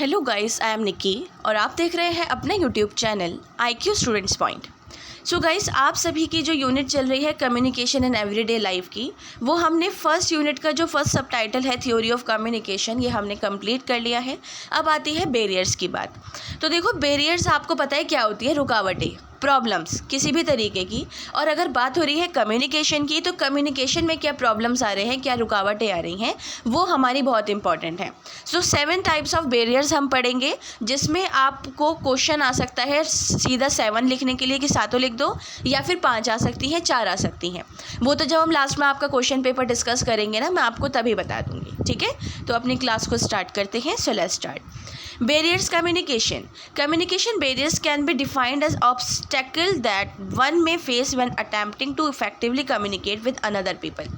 Hello guys, I am Nikki और आप देख रहे हैं अपने YouTube channel IQ students point. So guys, आप सभी की जो यूनिट चल रही है कम्युनिकेशन इन एवरीडे लाइफ की, वो हमने फर्स्ट यूनिट का जो फर्स्ट सबटाइटल है थ्योरी ऑफ कम्युनिकेशन, ये हमने कंप्लीट कर लिया है। अब आती है बैरियर्स की बात। तो देखो, बैरियर्स आपको पता है क्या होती है? रुकावटें, प्रॉब्लम्स किसी भी तरीके की। और अगर बात हो रही है कम्युनिकेशन की, तो कम्युनिकेशन में क्या प्रॉब्लम्स आ रहे हैं, क्या रुकावटें आ रही हैं, वो हमारी बहुत इंपॉर्टेंट है। सो 7 टाइप्स ऑफ बैरियर्स हम पढ़ेंगे, जिसमें आपको क्वेश्चन आ सकता है सीधा 7 लिखने के लिए कि सातों लिख दो, या फिर 5 आ सकती हैं, 4 आ सकती हैं। वो तो जब हम लास्ट में आपका क्वेश्चन पेपर डिस्कस करेंगे ना, मैं आपको तभी बता दूंगी। ठीक है, तो अपनी क्लास को स्टार्ट करते हैं। So let's start. Barriers communication. Communication barriers can be defined as obstacles that one may face when attempting to effectively communicate with another people.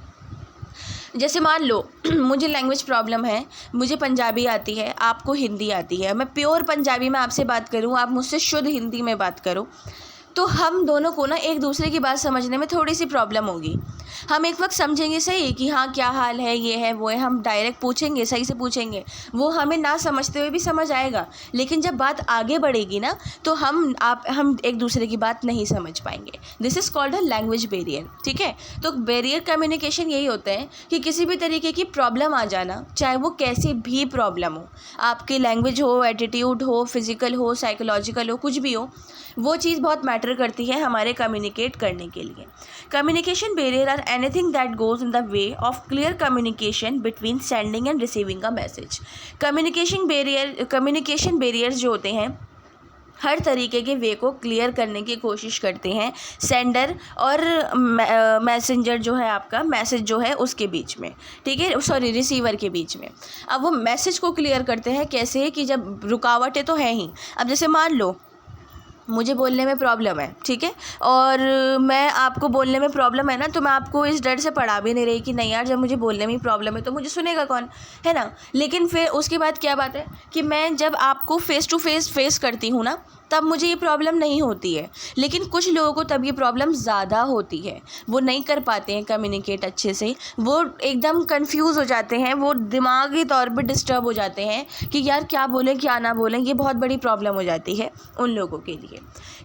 जैसे मान लो मुझे लैंग्वेज प्रॉब्लम है, मुझे पंजाबी आती है, आपको हिंदी आती है, मैं प्योर पंजाबी में आपसे बात करूँ, आप मुझसे शुद्ध हिंदी में बात करो, तो हम दोनों को ना एक दूसरे की बात समझने में थोड़ी सी प्रॉब्लम होगी। हम एक वक्त समझेंगे सही कि हाँ क्या हाल है, ये है वो है, हम डायरेक्ट पूछेंगे, सही से पूछेंगे, वो हमें ना समझते हुए भी समझ आएगा। लेकिन जब बात आगे बढ़ेगी ना, तो हम एक दूसरे की बात नहीं समझ पाएंगे। This is called a language barrier. ठीक है, तो बैरियर कम्युनिकेशन यही होता है कि किसी भी तरीके की प्रॉब्लम आ जाना, चाहे वो कैसी भी प्रॉब्लम हो, आपकी लैंग्वेज हो, एटीट्यूड हो, फिजिकल हो, साइकोलॉजिकल हो, कुछ भी हो, वो चीज़ बहुत मैटर करती है हमारे कम्युनिकेट करने के लिए। Communication barrier are anything that goes in the way of clear communication between sending and receiving a message. Communication barriers जो होते हैं, हर तरीके के वे को क्लियर करने की कोशिश करते हैं सेंडर और मैसेंजर जो है, आपका मैसेज जो है उसके बीच में। ठीक है, सॉरी, रिसीवर के बीच में। अब वो मैसेज को क्लियर करते हैं कैसे कि जब रुकावटें तो हैं ही। अब जैसे मान लो मुझे बोलने में प्रॉब्लम है, ठीक है, और मैं आपको बोलने में प्रॉब्लम है ना, तो मैं आपको इस डर से पढ़ा भी नहीं रही कि नहीं यार, जब मुझे बोलने में प्रॉब्लम है तो मुझे सुनेगा कौन, है ना। लेकिन फिर उसके बाद क्या बात है कि मैं जब आपको फेस टू फेस करती हूँ ना, तब मुझे ये प्रॉब्लम नहीं होती है। लेकिन कुछ लोगों को तब ये प्रॉब्लम ज़्यादा होती है, वो नहीं कर पाते हैं कम्युनिकेट अच्छे से, वो एकदम कंफ्यूज हो जाते हैं, वो दिमागी तौर पे डिस्टर्ब हो जाते हैं कि यार क्या बोलें क्या ना बोलें। ये बहुत बड़ी प्रॉब्लम हो जाती है उन लोगों के लिए।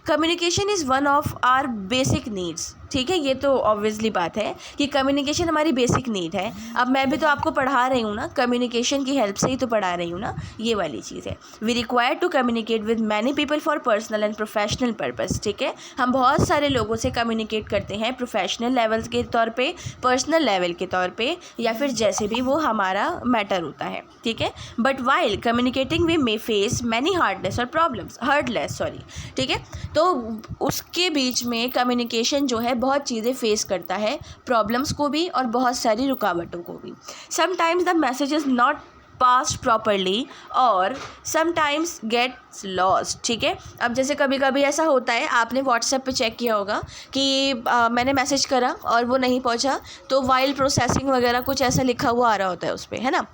Communication is one of our basic needs. ठीक है, ये तो ऑब्वियसली बात है कि कम्युनिकेशन हमारी बेसिक नीड है। अब मैं भी तो आपको पढ़ा रही हूँ ना, कम्युनिकेशन की हेल्प से ही तो पढ़ा रही हूँ ना, ये वाली चीज़ है। We require to communicate with many people for personal and professional purpose. ठीक है, हम बहुत सारे लोगों से कम्युनिकेट करते हैं, प्रोफेशनल लेवल के तौर पे, पर्सनल लेवल के तौर पे, या फिर जैसे भी वो हमारा मैटर होता है। ठीक है, but while communicating we may face many hurdles और प्रॉब्लम्स, हार्डलेस सॉरी। ठीक है, तो उसके बीच में कम्युनिकेशन जो है बहुत चीज़ें फेस करता है, प्रॉब्लम्स को भी और बहुत सारी रुकावटों को भी। Sometimes the message is not passed properly और समटाइम्स गेट्स लॉस्ट। ठीक है, अब जैसे कभी कभी ऐसा होता है, आपने व्हाट्सएप पे चेक किया होगा कि मैंने मैसेज करा और वो नहीं पहुंचा, तो वाइल प्रोसेसिंग वगैरह कुछ ऐसा लिखा हुआ आ रहा होता है उस पर, है ना।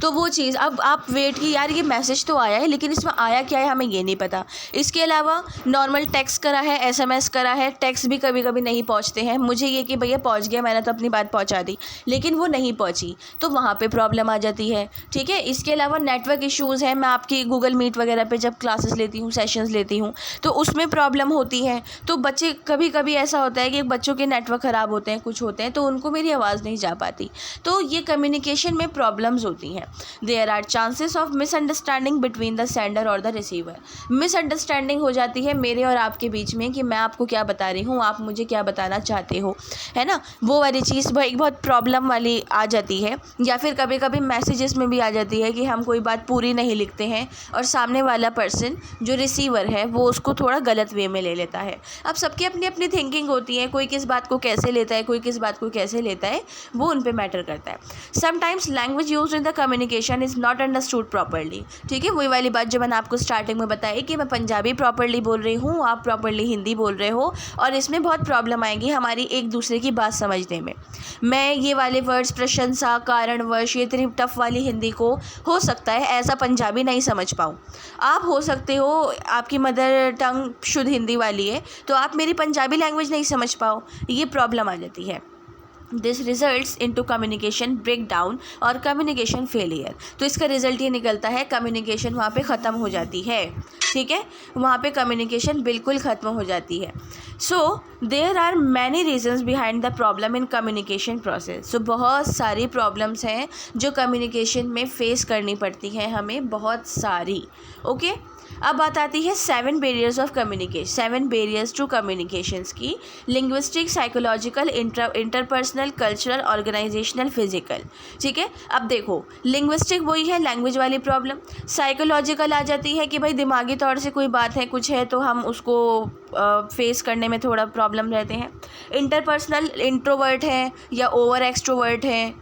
तो वो चीज़, अब आप वेट की यार ये मैसेज तो आया है, लेकिन इसमें आया क्या है हमें ये नहीं पता। इसके अलावा नॉर्मल टेक्स्ट करा है, SMS करा है, टेक्स्ट भी कभी कभी नहीं पहुंचते हैं। मुझे ये कि भैया पहुंच गया, मैंने तो अपनी बात पहुंचा दी, लेकिन वो नहीं पहुंची, तो वहाँ पे प्रॉब्लम आ जाती है। ठीक है, इसके अलावा नेटवर्क इश्यूज़ हैं। मैं आपकी गूगल मीट वगैरह पर जब क्लासेस लेती हूँ, सेशंस लेती हूँ, तो उसमें प्रॉब्लम होती है। तो बच्चे, कभी कभी ऐसा होता है कि बच्चों के नेटवर्क ख़राब होते हैं, कुछ होते हैं, तो उनको मेरी आवाज़ नहीं जा पाती। तो ये कम्युनिकेशन में प्रॉब्लम्स होती हैं। There are chances of misunderstanding between the sender और द रिसीवर। मिसअंडरस्टैंडिंग हो जाती है मेरे और आपके बीच में कि मैं आपको क्या बता रही हूँ, आप मुझे क्या बताना चाहते हो, है ना। वो वाली चीज़ एक बहुत प्रॉब्लम वाली आ जाती है। या फिर कभी कभी मैसेजेस में भी आ जाती है कि हम कोई बात पूरी नहीं लिखते हैं और सामने वाला पर्सन जो रिसीवर है वो उसको थोड़ा गलत वे में ले लेता है। अब सबकी अपनी अपनी थिंकिंग होती है, कोई किस बात को कैसे लेता है, कोई किस बात को कैसे लेता है, वो उन पे मैटर करता है। Sometimes language used in the communication is not understood properly. ठीक है, वही वाली बात जो मैंने आपको स्टार्टिंग में बताई कि मैं पंजाबी प्रॉपर्ली बोल रही हूँ, आप प्रॉपर्ली हिंदी बोल रहे हो, और इसमें बहुत प्रॉब्लम आएगी हमारी एक दूसरे की बात समझने में। मैं ये वाले वर्ड्स, प्रशंसा, कारणवश, ये इतनी टफ वाली हिंदी को हो सकता है ऐसा पंजाबी नहीं समझ पाऊँ। आप हो सकते हो, आपकी मदर टंग शुद्ध हिंदी वाली है, तो आप मेरी पंजाबी लैंग्वेज नहीं समझ पाओ, ये प्रॉब्लम आ जाती है। This results into communication break down और कम्युनिकेशन फेलियर। तो इसका रिजल्ट ये निकलता है कम्युनिकेशन वहाँ पे ख़त्म हो जाती है, ठीक है, वहाँ पे कम्युनिकेशन बिल्कुल ख़त्म हो जाती है। So there are many reasons behind the problem in communication process. So बहुत सारी प्रॉब्लम्स हैं जो कम्युनिकेशन में फ़ेस करनी पड़ती हैं हमें, बहुत सारी। ओके, अब बात आती है 7 barriers of communication, 7 barriers to communications की। Linguistic, psychological, interpersonal, cultural, organisational, physical. ठीक है, अब देखो लिंग्विस्टिक वही है लैंग्वेज वाली प्रॉब्लम। साइकोलॉजिकल आ जाती है कि भाई दिमागी तौर से कोई बात है, कुछ है तो हम उसको फेस करने में थोड़ा प्रॉब्लम रहते हैं। इंटरपर्सनल, इंट्रोवर्ट हैं या ओवर एक्सट्रोवर्ट हैं,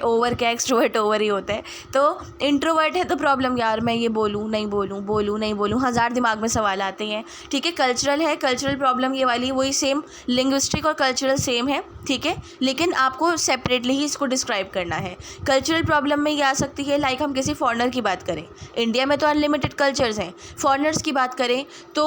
ओवर क्या एक्सट्रोवर्ट ओवर ही होता है। तो इंट्रोवर्ट है तो प्रॉब्लम, यार मैं ये बोलूँ नहीं बोलूँ, हज़ार दिमाग में सवाल आते हैं। ठीक है, कल्चरल है, कल्चरल प्रॉब्लम ये वाली वही सेम, लिंग्विस्टिक और कल्चरल सेम है, ठीक है, लेकिन आपको सेपरेटली ही इसको डिस्क्राइब करना है। कल्चरल प्रॉब्लम में ये आ सकती है लाइक हम किसी फॉरेनर की बात करें, इंडिया में तो अनलिमिटेड कल्चर्स हैं, फॉरेनर्स की बात करें तो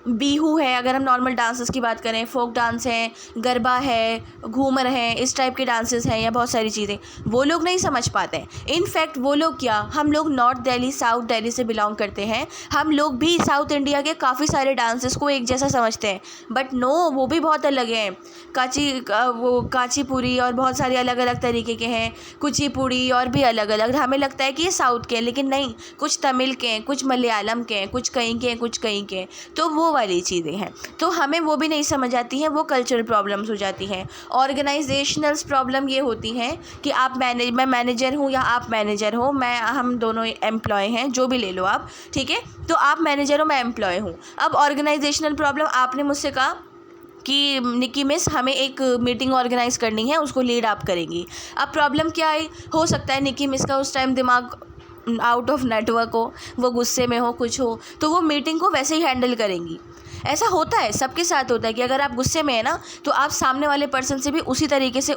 बीहू है, अगर हम नॉर्मल डांसेस की बात करें, फोक डांस है, गरबा है, घूमर है, इस टाइप के डांसेस हैं या बहुत सारी चीज़ें, वो लोग नहीं समझ पाते हैं। इनफैक्ट वो लोग क्या, हम लोग नॉर्थ दिल्ली, साउथ दिल्ली से बिलोंग करते हैं, हम लोग भी साउथ इंडिया के काफ़ी सारे डांसेस को एक जैसा समझते हैं, बट नो, वो भी बहुत अलग हैं। काचीपुरी और बहुत सारे अलग अलग तरीके के हैं, कुचिपुड़ी और भी अलग अलग। हमें लगता है कि ये साउथ के हैं, लेकिन नहीं, कुछ तमिल के हैं, कुछ मलयालम के हैं, कुछ कहीं के हैं, कुछ कहीं के हैं, तो वो वाली चीज़ें हैं। तो हमें वो भी नहीं समझ आती हैं, वो कल्चरल प्रॉब्लम्स हो जाती हैं। ऑर्गेनाइजेशनल प्रॉब्लम ये होती हैं कि मैं मैनेजर हूँ या आप मैनेजर हो, हम दोनों एम्प्लॉय हैं, जो भी ले लो आप, ठीक है, तो आप मैनेजर हो, मैं एम्प्लॉय हूँ। अब ऑर्गेनाइजेशनल प्रॉब्लम, आपने मुझसे कहा कि निकी मिस हमें एक मीटिंग ऑर्गेनाइज करनी है, उसको लीड आप करेंगी। अब प्रॉब्लम क्या है, हो सकता है निकी मिस का उस टाइम दिमाग आउट ऑफ नेटवर्क हो, वो गुस्से में हो, कुछ हो, तो वो मीटिंग को वैसे ही हैंडल करेंगी। ऐसा होता है, सबके साथ होता है कि अगर आप गुस्से में है ना, तो आप सामने वाले पर्सन से भी उसी तरीके से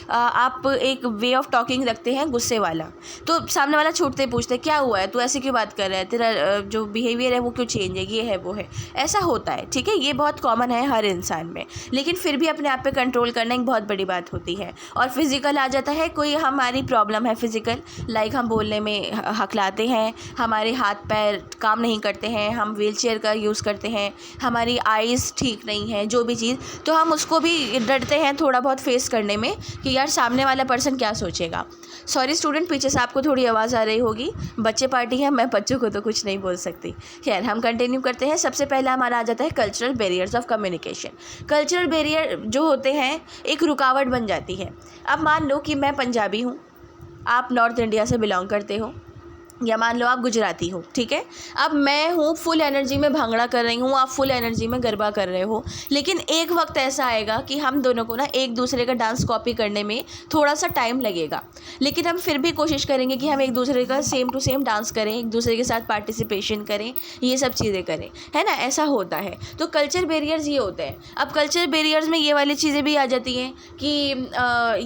आप एक वे ऑफ टॉकिंग रखते हैं गुस्से वाला, तो सामने वाला छूटते पूछते क्या हुआ है, तू ऐसे क्यों बात कर रहा है, तेरा जो बिहेवियर है वो क्यों चेंज है, ये है वो है, ऐसा होता है। ठीक है, ये बहुत कॉमन है हर इंसान में, लेकिन फिर भी अपने आप पे कंट्रोल करना एक बहुत बड़ी बात होती है। और फिज़िकल आ जाता है, कोई हमारी प्रॉब्लम है फिज़िकल, लाइक हम बोलने में हकलाते हैं, हमारे हाथ पैर काम नहीं करते हैं, हम व्हीलचेयर का यूज़ करते हैं, हमारी आइज़ ठीक नहीं है, जो भी चीज़, तो हम उसको भी डरते हैं थोड़ा बहुत फेस करने में कि यार सामने वाला पर्सन क्या सोचेगा। सॉरी स्टूडेंट, पीछे से आपको थोड़ी आवाज़ आ रही होगी, बच्चे पार्टी है, मैं बच्चों को तो कुछ नहीं बोल सकती। खैर, हम कंटिन्यू करते हैं। सबसे पहला हमारा आ जाता है cultural barriers of communication. Cultural barrier जो होते हैं एक रुकावट बन जाती है। अब मान लो कि मैं पंजाबी हूँ, आप नॉर्थ इंडिया से बिलोंग करते हो, या मान लो आप गुजराती हो, ठीक है। अब मैं हूँ फुल एनर्जी में भांगड़ा कर रही हूँ, आप फुल एनर्जी में गरबा कर रहे हो, लेकिन एक वक्त ऐसा आएगा कि हम दोनों को ना एक दूसरे का डांस कॉपी करने में थोड़ा सा टाइम लगेगा, लेकिन हम फिर भी कोशिश करेंगे कि हम एक दूसरे का सेम टू सेम डांस करें, एक दूसरे के साथ पार्टिसिपेशन करें, ये सब चीज़ें करें, है ना, ऐसा होता है। तो कल्चर बैरियर्स ये होते हैं। अब कल्चर बैरियर्स में ये वाली चीज़ें भी आ जाती हैं कि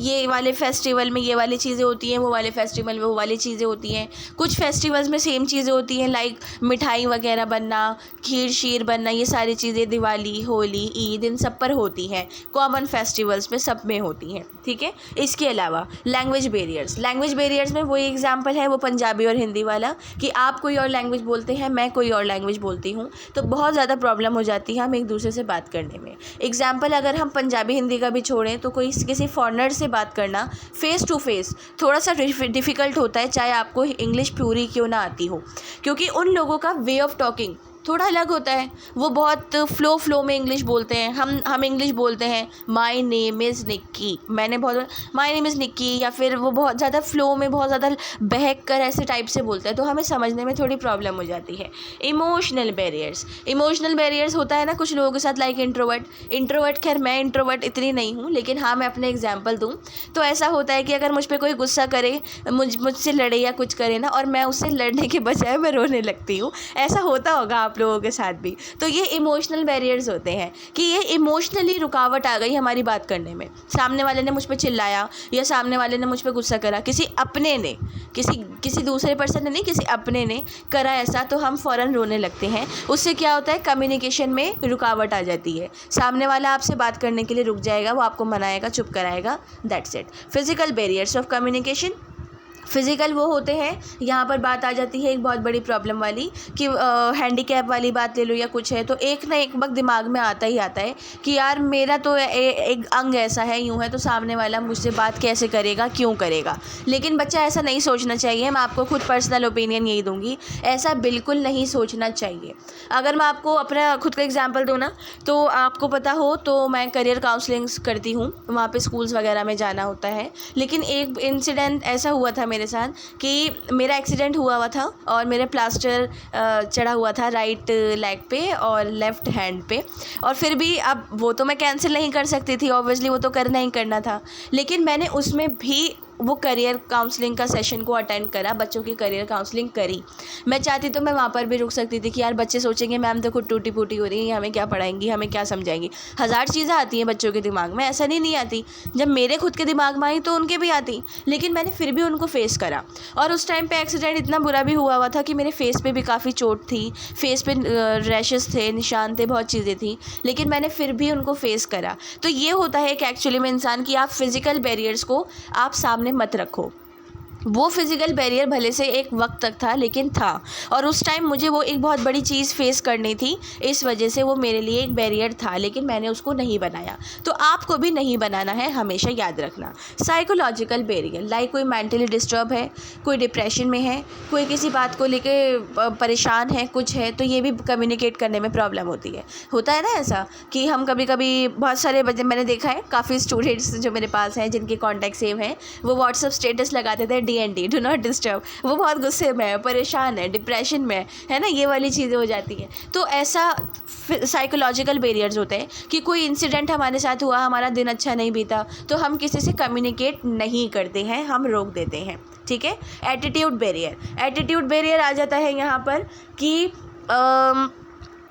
ये वाले फेस्टिवल में ये वाली चीज़ें होती हैं, वो वाले फेस्टिवल में वो वाली चीज़ें होती हैं। कुछ फेस्टिवल्स में सेम चीज़ें होती हैं, लाइक मिठाई वगैरह बनना, खीर शीर बनना, ये सारी चीज़ें दिवाली, होली, ईद, इन सब पर होती हैं, कॉमन फेस्टिवल्स में सब में होती हैं, ठीक है। इसके अलावा लैंग्वेज बैरियर्स में वही एग्जांपल है, वो पंजाबी और हिंदी वाला, कि आप कोई और लैंग्वेज बोलते हैं, मैं कोई और लैंग्वेज बोलती हूँ, तो बहुत ज़्यादा प्रॉब्लम हो जाती है हम एक दूसरे से बात करने में। एग्जाम्पल अगर हम पंजाबी हिंदी का भी छोड़ें, तो कोई किसी फॉरेनर से बात करना फेस टू फेस थोड़ा सा डिफ़िकल्ट होता है, चाहे आपको इंग्लिश प्यूरी क्यों ना आती हो, क्योंकि उन लोगों का वे ऑफ टॉकिंग थोड़ा अलग होता है। वो बहुत फ्लो में इंग्लिश बोलते हैं, हम इंग्लिश बोलते हैं my name is Nikki, my name is Nikki, या फिर वो बहुत ज़्यादा फ्लो में बहुत ज़्यादा बहक कर ऐसे टाइप से बोलते हैं, तो हमें समझने में थोड़ी प्रॉब्लम हो जाती है। इमोशनल बैरियर्स होता है ना कुछ लोगों के साथ, लाइक इंट्रोवर्ट। खैर मैं इंट्रोवर्ट इतनी नहीं हूँ, लेकिन हाँ मैं अपने एग्जाम्पल दूँ तो ऐसा होता है कि अगर मुझ पर कोई गुस्सा करे, मुझसे लड़े या कुछ करे ना, और मैं उससे लड़ने के बजाय मैं रोने लगती हूँ। ऐसा होता होगा आप आप लोगों के साथ भी। तो ये इमोशनल बैरियर्स होते हैं कि ये इमोशनली रुकावट आ गई हमारी बात करने में। सामने वाले ने मुझ पे चिल्लाया या सामने वाले ने मुझ पे गुस्सा करा, किसी अपने ने, किसी दूसरे पर्सन ने नहीं, किसी अपने ने करा ऐसा, तो हम फ़ौरन रोने लगते हैं। उससे क्या होता है, कम्युनिकेशन में रुकावट आ जाती है। सामने वाला आपसे बात करने के लिए रुक जाएगा, वो आपको मनाएगा, चुप कराएगा, that's it. Physical barriers of communication. Physical वो होते हैं, यहाँ पर बात आ जाती है एक बहुत बड़ी प्रॉब्लम वाली कि हैंडीकैप वाली बात ले लो या कुछ है, तो एक ना एक वक्त दिमाग में आता ही आता है कि यार मेरा तो एक अंग ऐसा है, यूँ है, तो सामने वाला मुझसे बात कैसे करेगा, क्यों करेगा। लेकिन बच्चा ऐसा नहीं सोचना चाहिए। मैं आपको खुद पर्सनल ओपिनियन यही दूँगी, ऐसा बिल्कुल नहीं सोचना चाहिए। अगर मैं आपको अपना खुद का एग्जाम्पल दूँ ना, तो आपको पता हो तो मैं करियर काउंसलिंग्स करती हूँ, वहाँ पर स्कूल्स वगैरह में जाना होता है। लेकिन एक इंसिडेंट ऐसा हुआ था मेरे साथ कि मेरा एक्सीडेंट हुआ था और मेरे प्लास्टर चढ़ा हुआ था राइट लेग पे और लेफ़्ट हैंड पे, और फिर भी अब वो तो मैं कैंसिल नहीं कर सकती थी, ऑब्वियसली वो तो करना ही करना था। लेकिन मैंने उसमें भी वो करियर काउंसलिंग का सेशन को अटेंड करा, बच्चों की करियर काउंसलिंग करी। मैं चाहती तो मैं वहाँ पर भी रुक सकती थी कि यार बच्चे सोचेंगे मैम तो खुद टूटी फूटी हो रही है, हमें क्या पढ़ाएंगी, हमें क्या समझाएंगी। हज़ार चीज़ें आती हैं बच्चों के दिमाग में, ऐसा नहीं आती। जब मेरे खुद के दिमाग में आई तो उनके भी आती, लेकिन मैंने फिर भी उनको फेस करा। और उस टाइम पर एक्सीडेंट इतना बुरा भी हुआ था कि मेरे फेस पर भी काफ़ी चोट थी, फेस पे रैशेस थे, निशान थे, बहुत चीज़ें थी, लेकिन मैंने फिर भी उनको फेस करा। तो ये होता है कि एक्चुअली में इंसान की आप फिज़िकल बैरियर्स को आप सामने मत रखो। वो फिज़िकल बैरियर भले से एक वक्त तक था, लेकिन था, और उस टाइम मुझे वो एक बहुत बड़ी चीज़ फेस करनी थी, इस वजह से वो मेरे लिए एक बैरियर था, लेकिन मैंने उसको नहीं बनाया। तो आपको भी नहीं बनाना है, हमेशा याद रखना। साइकोलॉजिकल बैरियर, लाइक कोई मेंटली डिस्टर्ब है, कोई डिप्रेशन में है, कोई किसी बात को लेके परेशान है, कुछ है, तो ये भी कम्युनिकेट करने में प्रॉब्लम होती है। होता है ना ऐसा कि हम कभी कभी, बहुत सारे बच्चे मैंने देखा है, काफ़ी स्टूडेंट्स जो मेरे पास हैं जिनके कॉन्टैक्ट सेव हैं, वो व्हाट्सअप स्टेटस लगाते थे DND, डू नॉट डिस्टर्ब। वो बहुत गुस्से में है, परेशान है, डिप्रेशन में है ना, ये वाली चीज़ें हो जाती हैं। तो ऐसा साइकोलॉजिकल बैरियर्स होते हैं कि कोई इंसिडेंट हमारे साथ हुआ, हमारा दिन अच्छा नहीं बीता, तो हम किसी से कम्युनिकेट नहीं करते हैं, हम रोक देते हैं। ठीक है। एटीट्यूड बैरियर आ जाता है यहाँ पर कि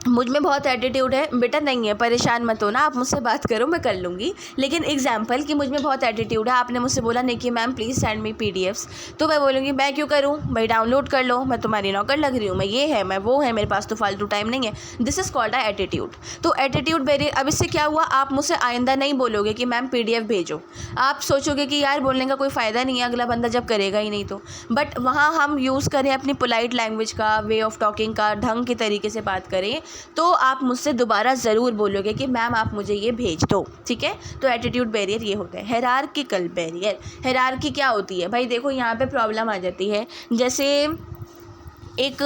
मुझ में बहुत एटीट्यूड है। बेटा नहीं है, परेशान मत हो ना, आप मुझसे बात करो, मैं कर लूँगी। लेकिन एग्जाम्पल कि मुझ में बहुत एटीट्यूड है, आपने मुझसे बोला नहीं कि ma'am please send me PDFs, तो मैं बोलूँगी मैं क्यों करूँ भाई, डाउनलोड कर लो, मैं तुम्हारी नौकर लग रही हूँ, मैं ये है, मैं वो है, मेरे पास तो फालतू टाइम नहीं है। This is called a attitude. तो एटीट्यूड बैरियर। अब इससे क्या हुआ, आप मुझसे आइंदा नहीं बोलोगे कि मैम PDF भेजो, आप सोचोगे कि यार बोलने का कोई फ़ायदा नहीं है, अगला बंदा जब करेगा ही नहीं तो। बट वहाँ हम यूज़ करें अपनी पोलाइट लैंग्वेज का, वे ऑफ टॉकिंग का, ढंग के तरीके से बात करें, तो आप मुझसे दोबारा ज़रूर बोलोगे कि मैम आप मुझे ये भेज दो। ठीक है। तो एटीट्यूड बैरियर ये होता है। Hierarchical barrier. हायरार्की क्या होती है भाई, देखो यहाँ पे प्रॉब्लम आ जाती है, जैसे एक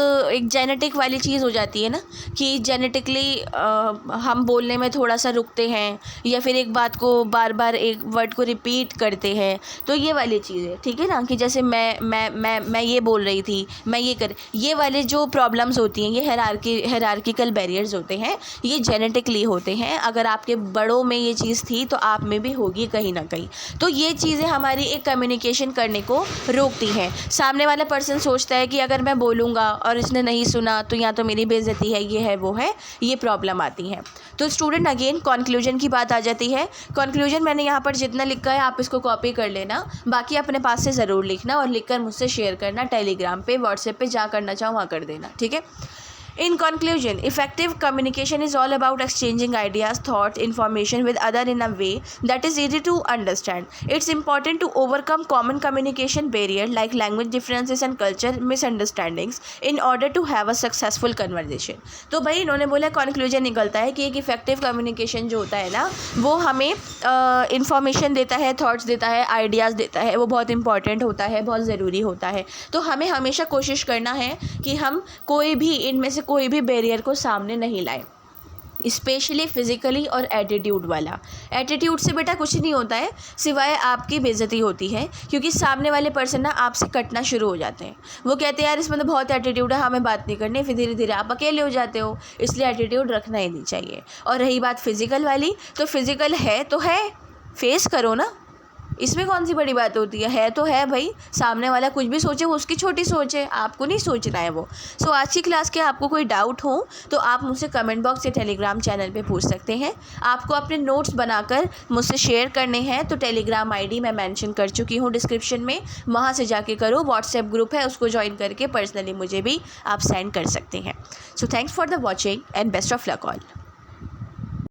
जेनेटिक वाली चीज़ हो जाती है ना, कि जेनेटिकली हम बोलने में थोड़ा सा रुकते हैं, या फिर एक बात को बार बार एक वर्ड को रिपीट करते हैं, तो ये वाली चीज़ है। ठीक है ना, कि जैसे मैं ये बोल रही थी, मैं ये वाले जो प्रॉब्लम्स होती हैं, ये हायरार्किकल बैरियर्स होते हैं, ये जेनेटिकली होते हैं। अगर आपके बड़ों में ये चीज़ थी तो आप में भी होगी कहीं ना कहीं। तो ये चीज़ें हमारी एक कम्युनिकेशन करने को रोकती हैं। सामने वाला पर्सन सोचता है कि अगर मैं बोलूँगा और इसने नहीं सुना तो या तो मेरी बेइज्जती है, ये है, वो है, ये प्रॉब्लम आती है। तो स्टूडेंट अगेन कंक्लूजन की बात आ जाती है। कंक्लूजन मैंने यहाँ पर जितना लिखा है आप इसको कॉपी कर लेना, बाकी अपने पास से ज़रूर लिखना और लिखकर मुझसे शेयर करना, टेलीग्राम पे, व्हाट्सएप पे, जहाँ करना चाहो वहाँ कर देना। ठीक है। In conclusion, effective communication is all about exchanging ideas, thoughts, information with other in a way that is easy to understand. It's important to overcome common communication barriers like language differences and culture misunderstandings in order to have a successful conversation. तो भाई इन्होंने बोला conclusion निकलता है कि एक effective communication जो होता है ना, वो हमें information देता है, thoughts देता है, ideas देता है, वो बहुत important होता है, बहुत ज़रूरी होता है। तो हमें हमेशा कोशिश करना है कि हम कोई भी इनमें से कोई भी बैरियर को सामने नहीं लाए, स्पेशली फिज़िकली और एटीट्यूड वाला। एटीट्यूड से बेटा कुछ नहीं होता है सिवाय आपकी बेइज्जती होती है, क्योंकि सामने वाले पर्सन ना आपसे कटना शुरू हो जाते हैं। वो कहते हैं यार इसमें तो बहुत एटीट्यूड है, हमें बात नहीं करनी, फिर धीरे धीरे आप अकेले हो जाते हो। इसलिए एटीट्यूड रखना ही नहीं चाहिए। और रही बात फिज़िकल वाली, तो फिज़िकल है तो है, फेस करो ना, इसमें कौन सी बड़ी बात होती है तो है भाई, सामने वाला कुछ भी सोचे वो उसकी छोटी सोच है, आपको नहीं सोचना है वो। सो आज की क्लास के आपको कोई डाउट हो तो आप मुझसे कमेंट बॉक्स या टेलीग्राम चैनल पे पूछ सकते हैं। आपको अपने नोट्स बनाकर मुझसे शेयर करने हैं तो टेलीग्राम आईडी मैं मेंशन कर चुकी हूँ डिस्क्रिप्शन में, वहाँ से जाके करो। व्हाट्सएप ग्रुप है, उसको ज्वाइन करके पर्सनली मुझे भी आप सेंड कर सकते हैं। So thanks for the watching and best of luck all.